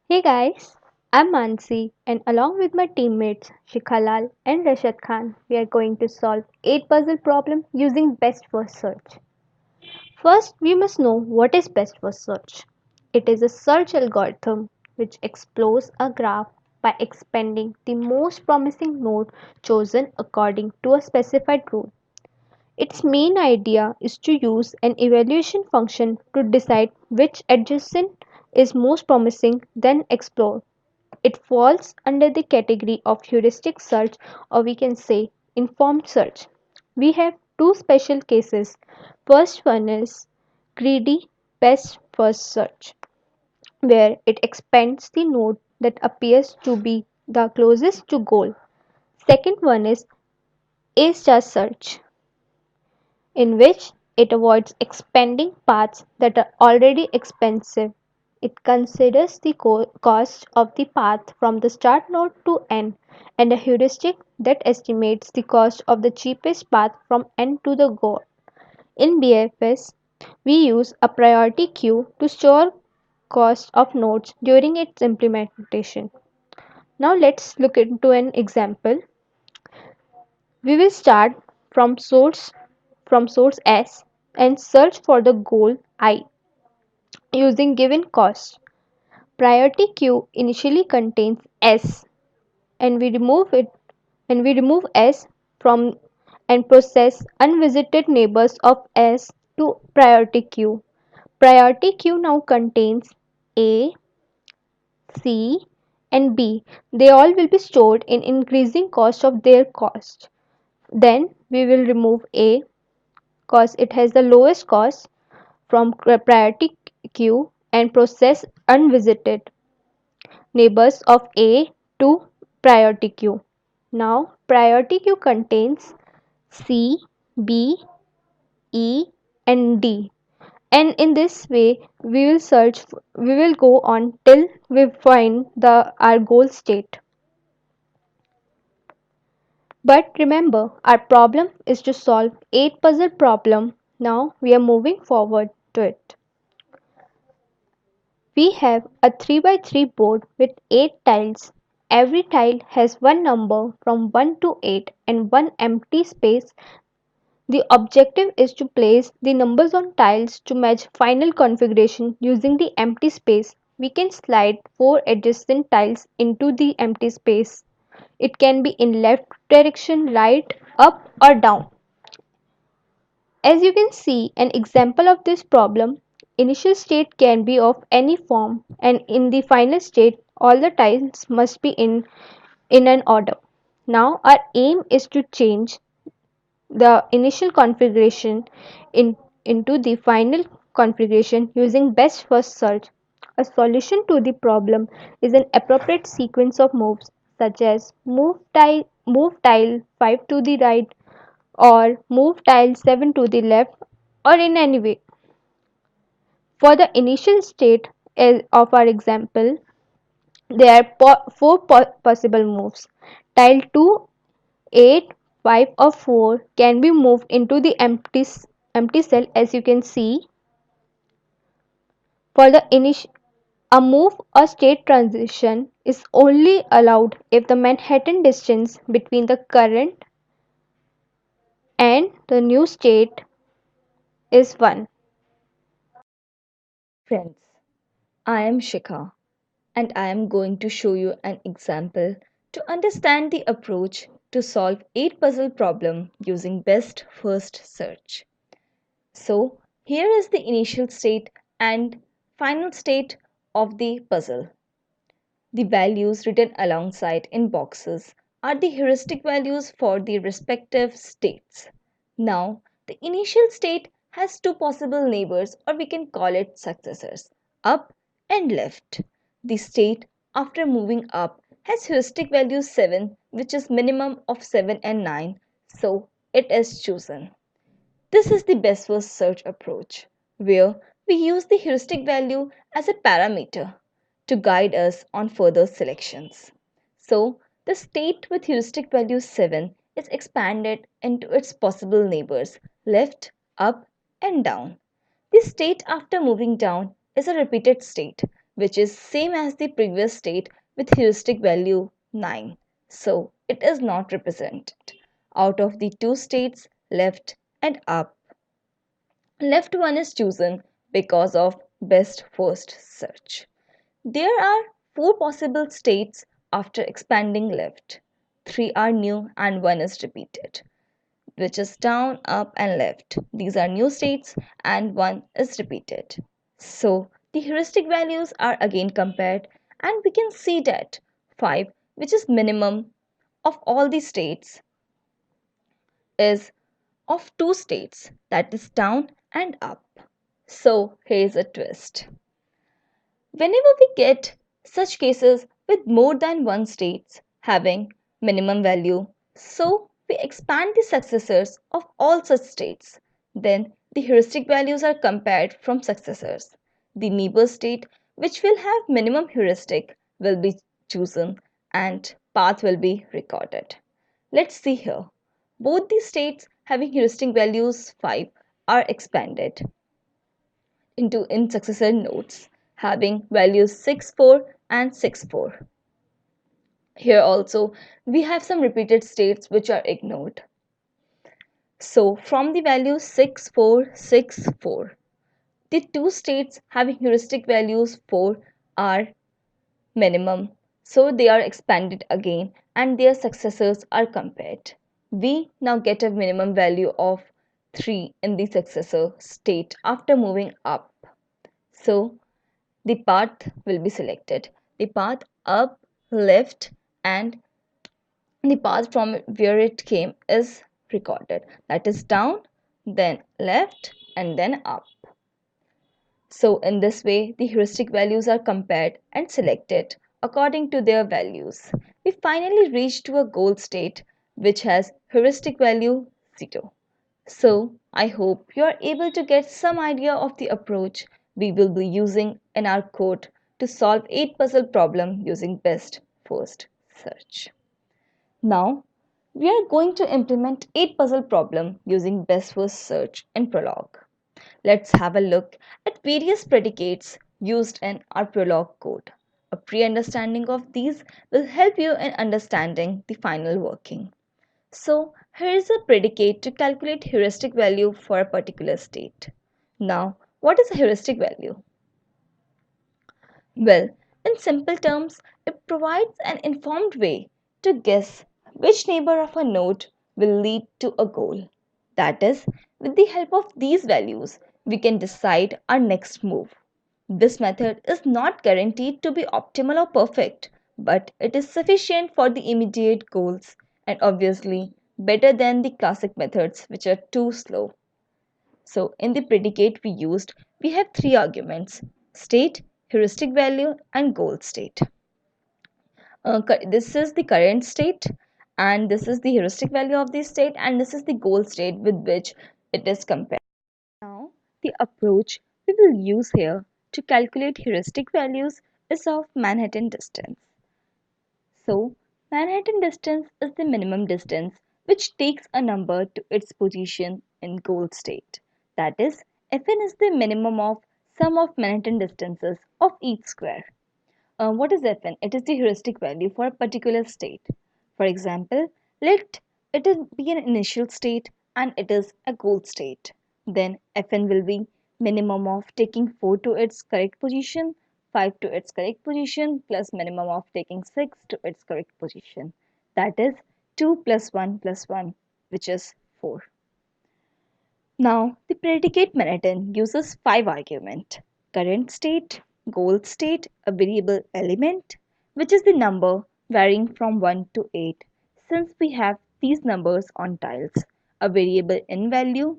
Hey guys, I'm Mansi, and along with my teammates Shikhalal and Rashad Khan, we are going to solve 8 puzzle problems using best first search. First, we must know what is best first search. It is a search algorithm which explores a graph by expanding the most promising node chosen according to a specified rule. Its main idea is to use an evaluation function to decide which adjacent is most promising, then explore. It falls under the category of heuristic search, or we can say informed search. We have two special cases. First one is greedy best first search, where it expands the node that appears to be the closest to goal. Second one is A star search, in which it avoids expanding paths that are already expensive. It considers the cost of the path from the start node to end and a heuristic that estimates the cost of the cheapest path from end to the goal. In BFS, we use a priority queue to store cost of nodes during its implementation. Now let's look into an example. We will start from source S and search for the goal I using given cost. Priority queue initially contains S and we remove S from and process unvisited neighbors of S to priority queue. Priority queue now contains A, C and B. They all will be stored in increasing cost of their cost. Then we will remove A because it has the lowest cost from priority queue and process unvisited neighbors of A to priority queue. Now priority queue contains C, B, E and D, and in this way we will go on till we find the our goal state. But remember, our problem is to solve 8 puzzle problem. Now we are moving forward to it. We have a 3 by 3 board with 8 tiles. Every tile has one number from 1 to 8 and one empty space. The objective is to place the numbers on tiles to match final configuration using the empty space. We can slide 4 adjacent tiles into the empty space. It can be in left direction, right, up or down. As you can see an example of this problem, initial state can be of any form and in the final state all the tiles must be in an order. Now our aim is to change the initial configuration in, into the final configuration using best first search. A solution to the problem is an appropriate sequence of moves such as move tile 5 to the right or move tile 7 to the left or in any way. For the initial state of our example, there are four possible moves. Tile 2, 8, 5 or 4 can be moved into the empty cell as you can see. For the initial a move or state transition is only allowed if the Manhattan distance between the current and the new state is 1. Friends, I am Shikha and I am going to show you an example to understand the approach to solve 8 puzzle problem using best first search. So, here is the initial state and final state of the puzzle. The values written alongside in boxes are the heuristic values for the respective states. Now, the initial state has two possible neighbors, or we can call it successors, up and left. The state after moving up has heuristic value 7, which is minimum of 7 and 9, so it is chosen. This is the best first search approach, where we use the heuristic value as a parameter to guide us on further selections. So, the state with heuristic value 7 is expanded into its possible neighbors left, up, and down. The state after moving down is a repeated state, which is same as the previous state with heuristic value 9. So it is not represented. Out of the two states, left and up, left one is chosen because of best first search. There are four possible states after expanding left. Three are new and one is repeated, which is down, up, and left. These are new states and one is repeated. So the heuristic values are again compared, and we can see that 5, which is minimum of all the states, is of two states, that is down and up. So here is a twist. Whenever we get such cases with more than one states having minimum value, so we expand the successors of all such states. Then the heuristic values are compared from successors. The neighbor state which will have minimum heuristic will be chosen and path will be recorded. Let's see here. Both the states having heuristic values 5 are expanded into in successor nodes having values 6, 4 and 6, 4. Here also we have some repeated states which are ignored. So from the value 6, 4, 6, 4, the two states having heuristic values 4 are minimum. So they are expanded again and their successors are compared. We now get a minimum value of 3 in the successor state after moving up. So the path will be selected. The path up, left, and the path from where it came is recorded. That is down, then left, and then up. So in this way, the heuristic values are compared and selected according to their values. We finally reach to a goal state which has heuristic value 0. So I hope you are able to get some idea of the approach we will be using in our code to solve 8 puzzle problem using best first search. Now we are going to implement 8 puzzle problem using best first search in Prolog. Let's have a look at various predicates used in our Prolog code. A pre-understanding of these will help you in understanding the final working. So here is a predicate to calculate heuristic value for a particular state. Now, what is a heuristic value? Well, in simple terms, it provides an informed way to guess which neighbor of a node will lead to a goal. That is, with the help of these values, we can decide our next move. This method is not guaranteed to be optimal or perfect, but it is sufficient for the immediate goals and obviously better than the classic methods which are too slow. So in the predicate we used, we have three arguments: state, heuristic value, and goal state. This is the current state, and this is the heuristic value of the state, and this is the goal state with which it is compared. Now, the approach we will use here to calculate heuristic values is of Manhattan distance. So, Manhattan distance is the minimum distance which takes a number to its position in goal state. That is, Fn is the minimum of sum of Manhattan distances of each square. What is Fn? It is the heuristic value for a particular state. For example, let it be an initial state and it is a goal state. Then Fn will be minimum of taking 4 to its correct position, 5 to its correct position, plus minimum of taking 6 to its correct position. That is 2 plus 1, which is 4. Now, the predicate Manhattan uses 5 arguments: current state, goal state, a variable element, which is the number varying from 1 to 8, since we have these numbers on tiles, a variable in value,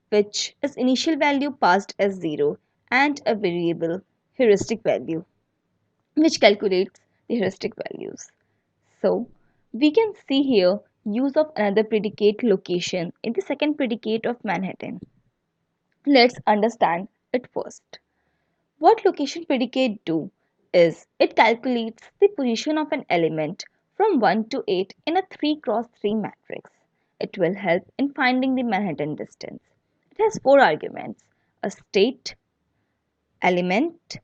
which is initial value passed as 0, and a variable heuristic value, which calculates the heuristic values. So, we can see here use of another predicate location in the second predicate of Manhattan. Let's understand it first. What location predicate do is it calculates the position of an element from 1 to 8 in a 3 cross 3 matrix. It will help in finding the Manhattan distance. It has four arguments: a state, element,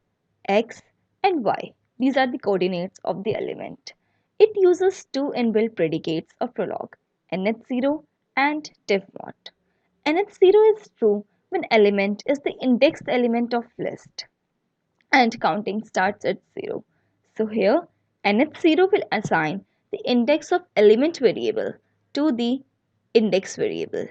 x, and y. These are the coordinates of the element. It uses two inbuilt predicates of prolog, nh0 and divmod. nh0 is true when element is the indexed element of list and counting starts at 0. So here nh0 will assign the index of element variable to the index variable,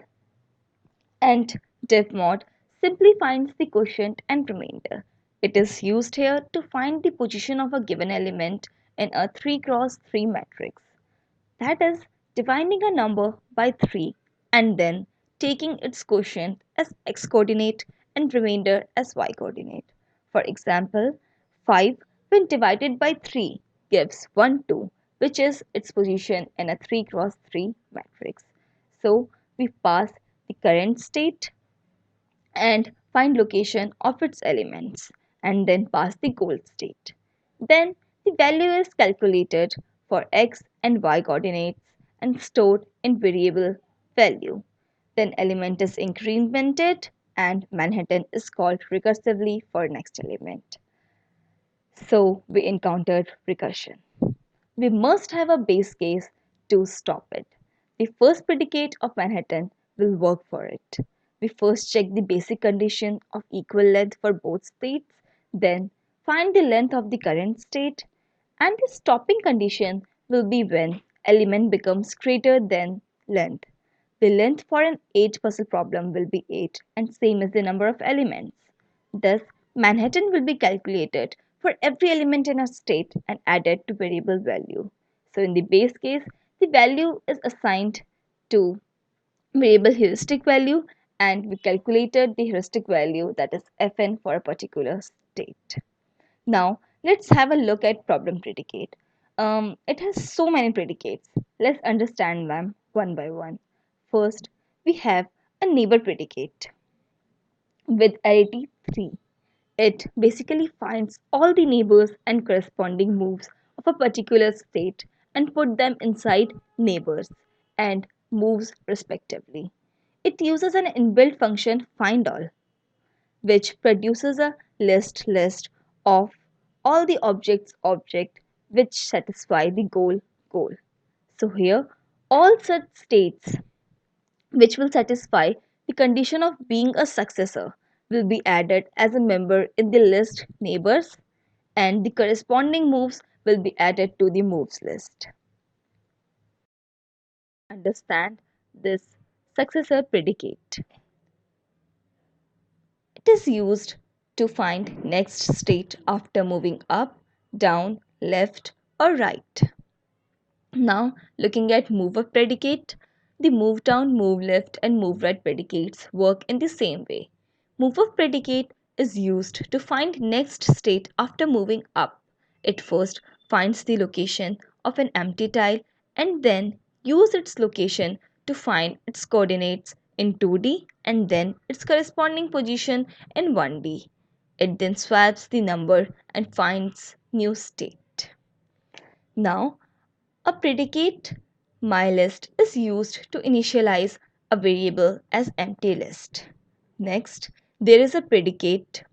and divmod simply finds the quotient and remainder. It is used here to find the position of a given element in a 3 cross 3 matrix. That is, dividing a number by 3 and then taking its quotient as x coordinate and remainder as y coordinate. For example, 5 when divided by 3 gives 1 2, which is its position in a 3 cross 3 matrix. So we pass the current state and find location of its elements and then pass the goal state. Then the value is calculated for x and y coordinates and stored in variable value. Then element is incremented and Manhattan is called recursively for next element. So we encountered recursion. We must have a base case to stop it. The first predicate of Manhattan will work for it. We first check the basic condition of equal length for both states, then find the length of the current state, and the stopping condition will be when element becomes greater than length. The length for an 8 puzzle problem will be 8 and same as the number of elements. Thus, Manhattan will be calculated for every element in a state and added to variable value. So in the base case, the value is assigned to variable heuristic value and we calculated the heuristic value, that is Fn, for a particular state. Now let's have a look at problem predicate. It has so many predicates. Let's understand them one by one. First, we have a neighbor predicate with arity 3. It basically finds all the neighbors and corresponding moves of a particular state and put them inside neighbors and moves respectively. It uses an inbuilt function findAll, which produces a list of all the object which satisfy the goal. So here all such states which will satisfy the condition of being a successor will be added as a member in the list neighbors and the corresponding moves will be added to the moves list. Understand this successor predicate. It is used to find next state after moving up, down, left or right. Now looking at move up predicate, the move down, move left and move right predicates work in the same way. Move up predicate is used to find next state after moving up. It first finds the location of an empty tile and then use its location to find its coordinates in 2D and then its corresponding position in 1D. It then swaps the number and finds new state. Now a predicate myList is used to initialize a variable as empty list. Next, there is a predicate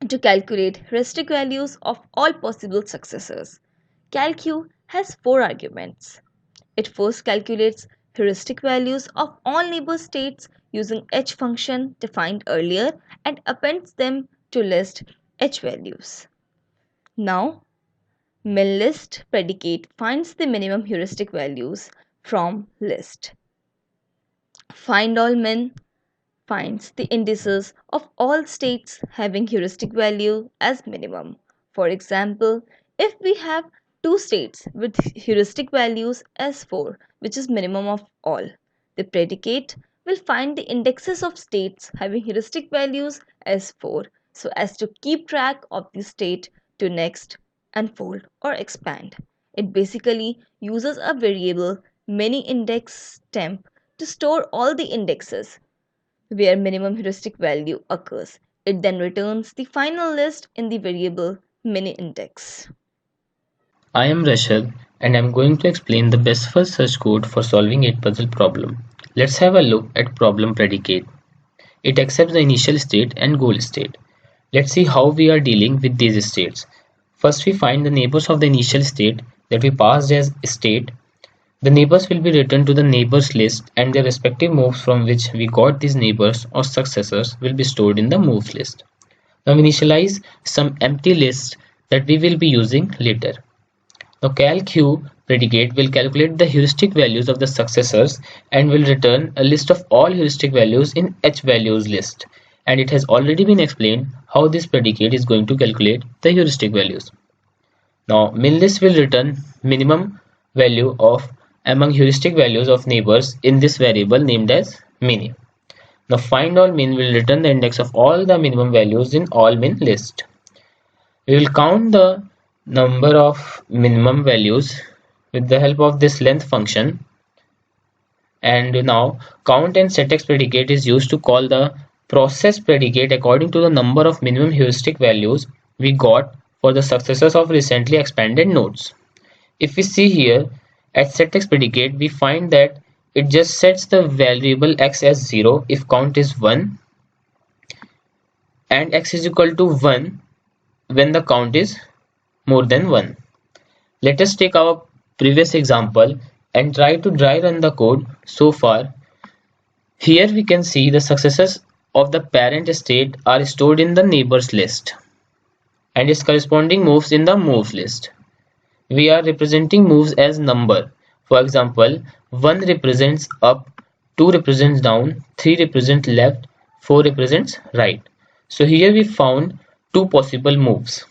to calculate heuristic values of all possible successors. CalQ has 4 arguments. It first calculates heuristic values of all neighbor states using h function defined earlier and appends them to list h values. Now MinList predicate finds the minimum heuristic values from list. FindAllMin finds the indices of all states having heuristic value as minimum. For example, if we have two states with heuristic values as 4, which is minimum of all, the predicate will find the indexes of states having heuristic values as 4 so as to keep track of the state to next unfold or expand. It basically uses a variable mini-index_temp to store all the indexes where minimum heuristic value occurs. It then returns the final list in the variable mini-index. I am Rashad and I'm going to explain the best first search code for solving 8 puzzle problem. Let's have a look at problem predicate. It accepts the initial state and goal state. Let's see how we are dealing with these states. First we find the neighbors of the initial state that we passed as state. The neighbors will be returned to the neighbors list, and their respective moves from which we got these neighbors or successors will be stored in the moves list. Now we initialize some empty lists that we will be using later. Now calq predicate will calculate the heuristic values of the successors and will return a list of all heuristic values in hvalues list. And it has already been explained how this predicate is going to calculate the heuristic values. Now minlist will return minimum value of among heuristic values of neighbors in this variable named as min. Now findAllMin will return the index of all the minimum values in allMin list. We will count the number of minimum values with the help of this length function, and now count and setX predicate is used to call the process predicate according to the number of minimum heuristic values we got for the successors of recently expanded nodes. If we see here at setX predicate, we find that it just sets the variable x as 0 if count is 1 and x is equal to 1 when the count is more than 1. Let us take our previous example and try to dry run the code. So far, here we can see the successors of the parent state are stored in the neighbors list and its corresponding moves in the moves list. We are representing moves as number. For example, 1 represents up, 2 represents down, 3 represents left, 4 represents right. So here we found two possible moves,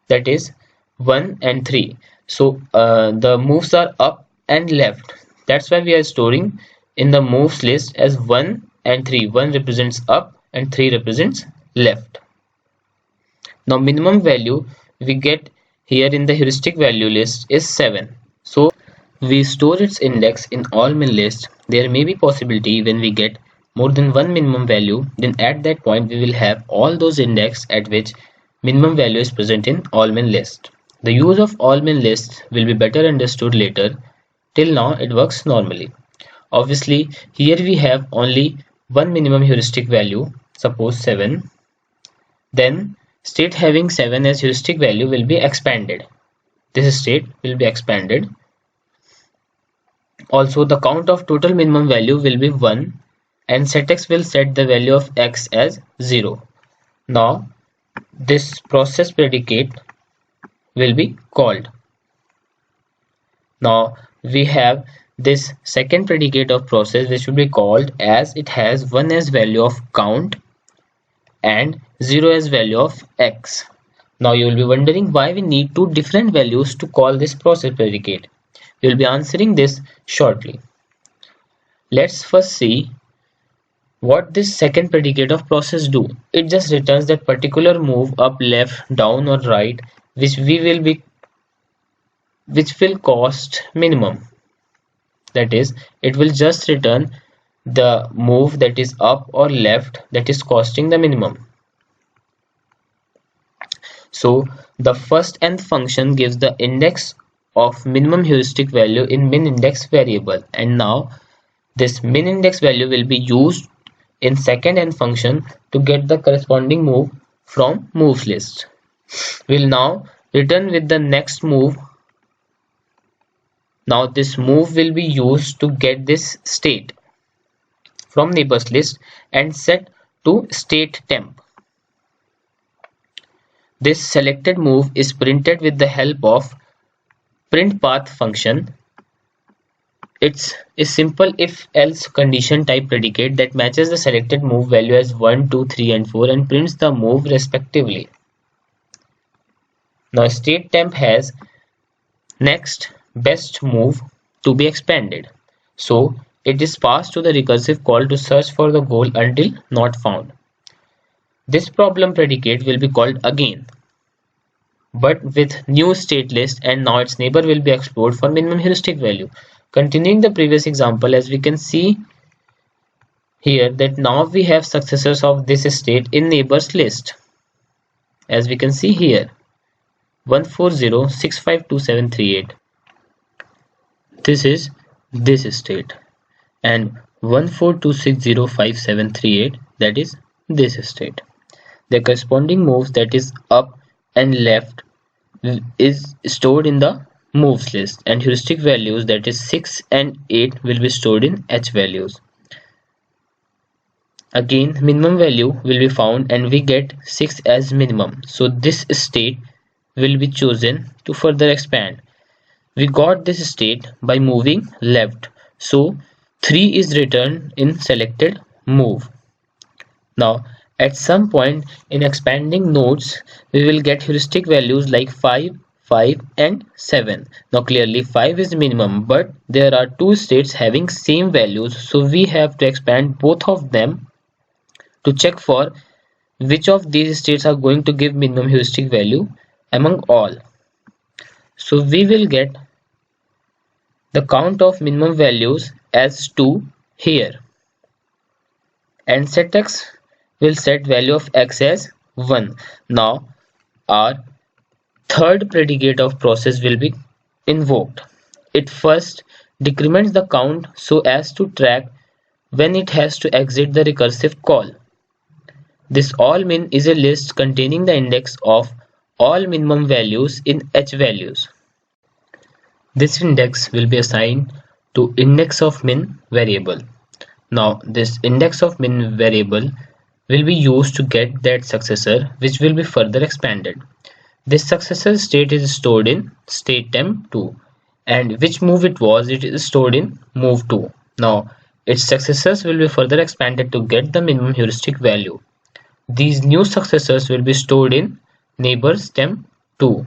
that is 1 and 3. So the moves are up and left. That's why we are storing in the moves list as 1 and 3. 1 represents up and 3 represents left. Now minimum value we get here in the heuristic value list is 7. So we store its index in allMin list. There may be possibility when we get more than one minimum value, then at that point we will have all those index at which minimum value is present in allMin list. The use of allMin list will be better understood later. Till now it works normally. Obviously here we have only one minimum heuristic value, suppose 7. Then state having 7 as heuristic value will be expanded. This state will be expanded. Also the count of total minimum value will be 1 and setX will set the value of x as 0. Now this process predicate will be called. Now we have this second predicate of process which will be called as it has 1 as value of count and 0 as value of x. Now you will be wondering why we need two different values to call this process predicate. We will be answering this shortly. Let's first see what this second predicate of process do. It just returns that particular move up, left, down or right which will cost minimum. That is, it will just return the move that is up or left that is costing the minimum. So the first nth function gives the index of minimum heuristic value in min index variable, and now this min index value will be used in second nth function to get the corresponding move from moves list. We'll now return with the next move. Now this move will be used to get this state from neighbors list and set to state temp. This selected move is printed with the help of print path function. It's a simple if else condition type predicate that matches the selected move value as 1, 2, 3 and 4 and prints the move respectively. Now state temp has next best move to be expanded. So it is passed to the recursive call to search for the goal until not found. This problem predicate will be called again, but with new state list, and now its neighbor will be explored for minimum heuristic value. Continuing the previous example, as we can see here that now we have successors of this state in neighbors list. As we can see here 140652738, this is this state, and 142605738, that is this state. The corresponding moves, that is up, and left is stored in the moves list, and heuristic values, that is 6 and 8, will be stored in H values. Again, minimum value will be found and we get 6 as minimum. So this state will be chosen to further expand. We got this state by moving left. So 3 is returned in selected move. Now, at some point in expanding nodes, we will get heuristic values like 5, 5 and 7. Now clearly 5 is minimum, but there are two states having same values, so we have to expand both of them to check for which of these states are going to give minimum heuristic value among all. So we will get the count of minimum values as 2 here, and set x will set value of x as 1. Now our third predicate of process will be invoked. It first decrements the count so as to track when it has to exit the recursive call. This all_min is a list containing the index of all minimum values in H values. This index will be assigned to index of min variable. Now this index of min variable will be used to get that successor, which will be further expanded. This successor state is stored in state temp2, and which move it is stored in move 2. Now its successors will be further expanded to get the minimum heuristic value. These new successors will be stored in neighbors temp2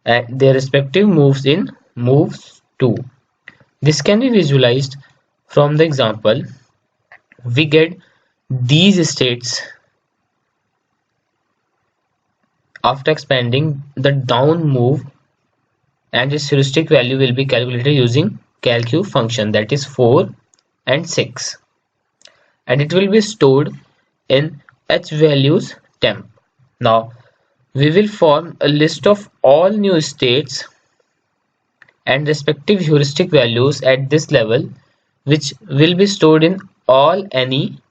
and their respective moves in moves 2. This can be visualized from the example. We get these states after expanding the down move, and its heuristic value will be calculated using calcu function, that is 4 and 6, and it will be stored in H values temp. Now we will form a list of all new states and respective heuristic values at this level, which will be stored in all NE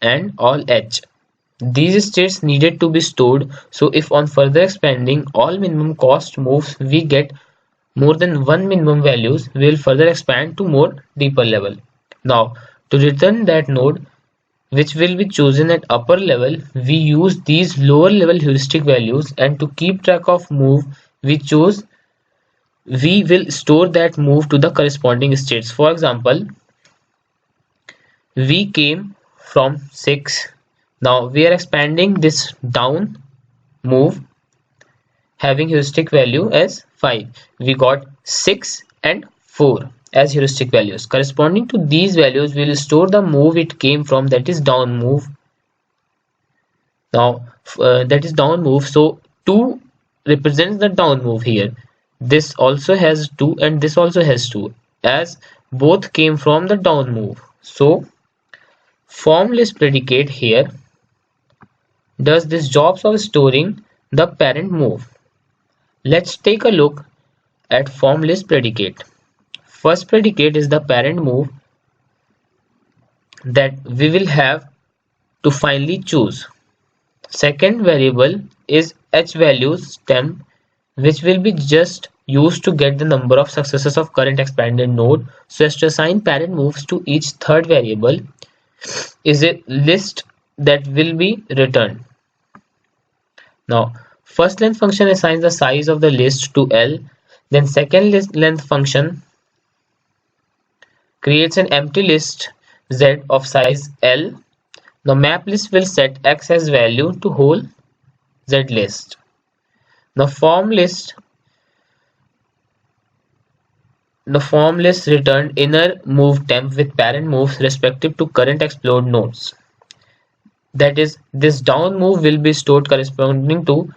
and all H. These states needed to be stored, so if on further expanding all minimum cost moves we get more than one minimum values, we will further expand to more deeper level. Now to return that node which will be chosen at upper level, we use these lower level heuristic values, and to keep track of move we will store that move to the corresponding states. For example, we came from 6. Now we are expanding this down move having heuristic value as 5. We got 6 and 4 as heuristic values. Corresponding to these values, we will store the move it came from, that is down move. Now that is down move, so 2 represents the down move here. This also has 2 and this also has 2, as both came from the down move. So form list predicate here does this jobs of storing the parent move. Let's take a look at form list predicate. First predicate is the parent move that we will have to finally choose. Second variable is H values temp, which will be just used to get the number of successors of current expanded node, so as to assign parent moves to each. Third variable is a list that will be returned. Now first length function assigns the size of the list to L, then second length function creates an empty list Z of size L. The map list will set X as value to whole Z list. The form list returned inner move temp with parent moves respective to current explode nodes. That is, this down move will be stored corresponding to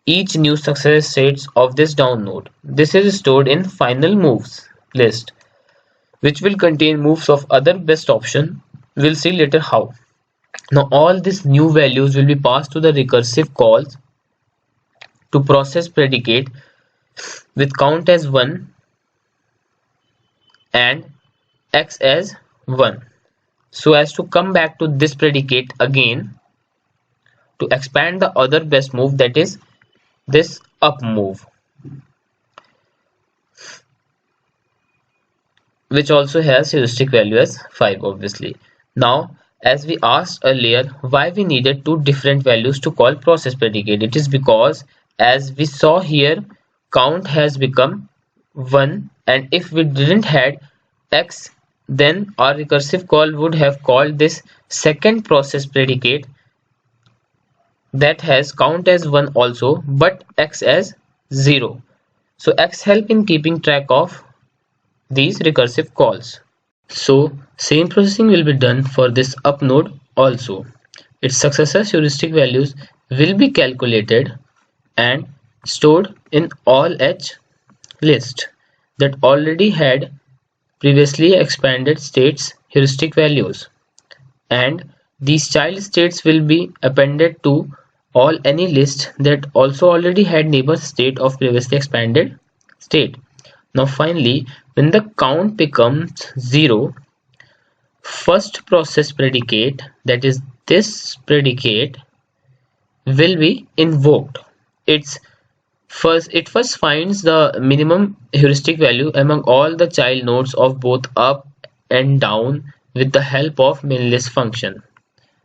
each new success states of this down node. This is stored in final moves list, which will contain moves of other best option. We'll see later how. Now all these new values will be passed to the recursive calls to process predicate with count as 1 and x as 1, so as to come back to this predicate again to expand the other best move, that is this up move, which also has heuristic value as 5 obviously. Now, as we asked earlier why we needed two different values to call process predicate, it is because as we saw here, count has become 1, and if we didn't had x, then our recursive call would have called this second process predicate that has count as 1 also but x as 0. So x help in keeping track of these recursive calls. So same processing will be done for this up node also. Its successor heuristic values will be calculated and stored in all H list that already had previously expanded states heuristic values, and these child states will be appended to all any list that also already had neighbor state of previously expanded state. Now finally, when the count becomes 0, first process predicate, that is this predicate, will be invoked. It first finds the minimum heuristic value among all the child nodes of both up and down with the help of minlist function,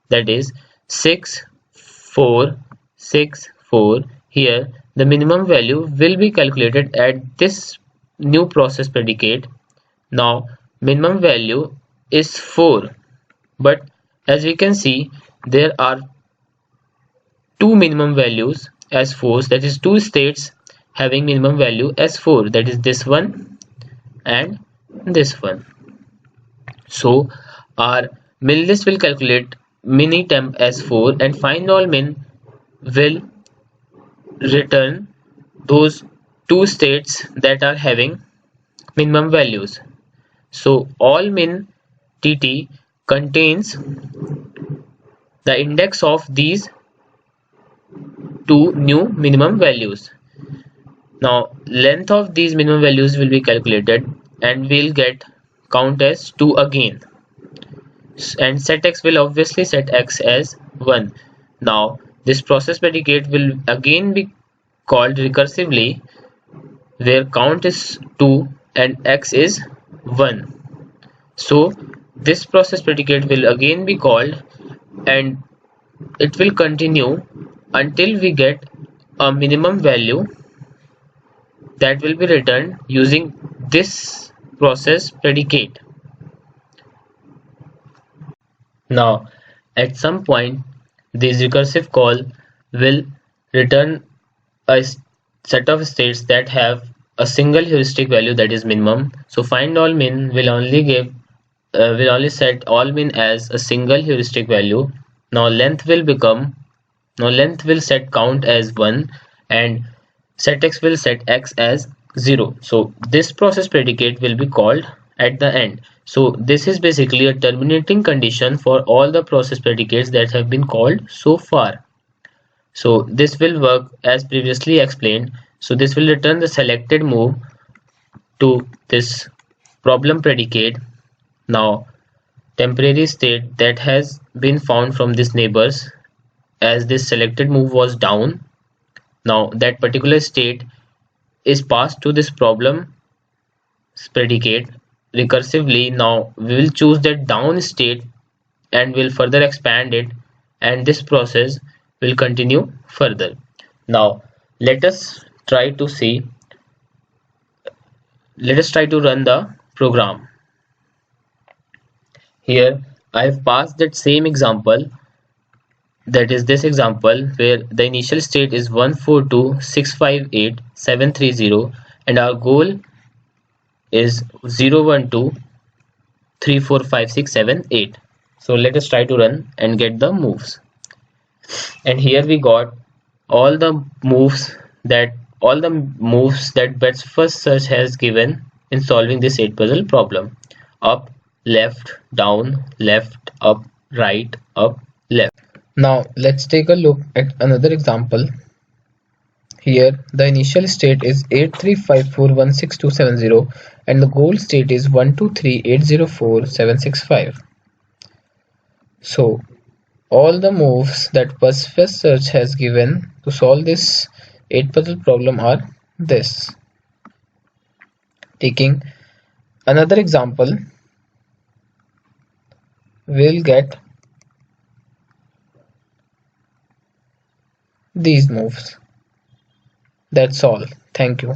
that is 6 4 6 4. Here the minimum value will be calculated at this new process predicate. Now minimum value is 4, but as we can see there are two minimum values as 4, that is two states having minimum value as 4, that is this one and this one. So our min list will calculate minitemp as 4 and find all min will return those two states that are having minimum values. So all min tt contains the index of these two new minimum values. Now length of these minimum values will be calculated and we'll get count as 2 again, and set x will obviously set x as 1. Now this process predicate will again be called recursively where count is 2 and x is 1. So this process predicate will again be called and it will continue until we get a minimum value that will be returned using this process predicate. Now at some point this recursive call will return a set of states that have a single heuristic value, that is minimum. So find all min will only set all min as a single heuristic value. Now length will set count as 1 and set x will set x as 0. So this process predicate will be called at the end. So this is basically a terminating condition for all the process predicates that have been called so far. So this will work as previously explained. So this will return the selected move to this problem predicate. Now temporary state that has been found from this neighbors, as this selected move was down. Now that particular state is passed to this problem predicate recursively. Now we will choose that down state and will further expand it, and this process will continue further. Now let us try to run the program. Here I've passed that same example, that is this example where the initial state is 142658730 and our goal is 012345678. So let us try to run and get the moves. And here we got all the moves that best first search has given in solving this 8 puzzle problem: up, left, down, left, up, right, up, left. Now let's take a look at another example. Here the initial state is 83541627 and the goal state is 123804765. So all the moves that first search has given to solve this 8 puzzle problem are this. Taking another example, we'll get these moves. That's all. Thank you.